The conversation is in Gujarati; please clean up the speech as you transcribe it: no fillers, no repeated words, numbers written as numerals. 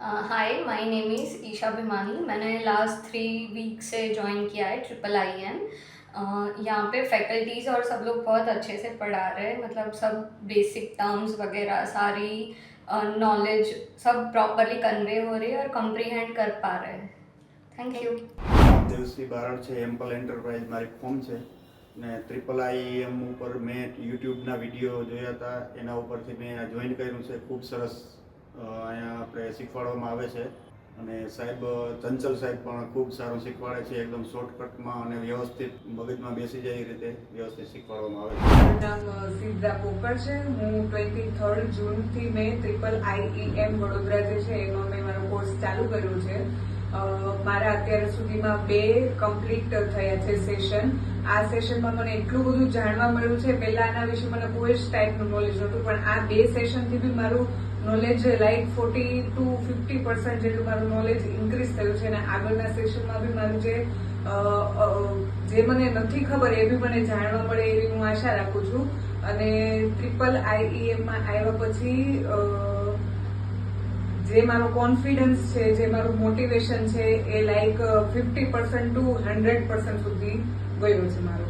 Hi, my name is Isha Bhimani. मैंने लास्ट 3 वीक से ज्वाइन किया है IIIM। यहाँ पे फैकल्टीज़ और सब लोग बहुत अच्छे से पढ़ा रहे हैं, मतलब सब बेसिक टर्म्स वगैरह सारी नॉलेज सब प्रॉपरली कन्वे हो रही है और कम्प्रीहेंड कर पा रहे हैं। Thank you. દેવશ્રી બારડ છે, એમ્પલ એન્ટરપ્રાઇઝ મારી ફોર્મ છે ને IIIM ઉપર મેં યુટ્યુબના વિડીયો જોયા હતા, એના ઉપરથી મેં આ જોઈન કર્યું છે. ખૂબ સરસ અહીંયા આપણે શીખવાડવામાં આવે છે અને સાહેબ ચંચલ સાહેબ પણ ખૂબ સારું શીખવાડે છે. એકદમ શોર્ટકટમાં અને વ્યવસ્થિત મગજમાં બેસી જાય એ રીતે વ્યવસ્થિત શીખવાડવામાં આવે છે. મારું નામ સિદ્ધા પોકર છે. હું 23 જૂનથી મેં IIIM વડોદરા જે છે એમાં મેં મારો કોર્સ ચાલુ કર્યો છે. મારા અત્યાર સુધીમાં 2 કમ્પ્લીટ થયા છે સેશન. આ સેશનમાં મને એટલું બધું જાણવા મળ્યું છે. પહેલા આના વિશે મને કોઈ જ ટાઈપનું નોલેજ નહોતું, પણ આ 2 સેશનથી બી મારું નોલેજ લાઈક 40 to 50% જેટલું મારું નોલેજ ઇન્ક્રીઝ થયું છે અને આગળના સેશનમાં બી મારું જે મને નથી ખબર એ બી મને જાણવા મળે એવી હું આશા રાખું છું. અને IIIM-માં આવ્યા પછી જે મારો કોન્ફિડન્સ છે, જે મારું મોટિવેશન છે એ લાઈક 50% to 100% સુધી ગયો છે મારો.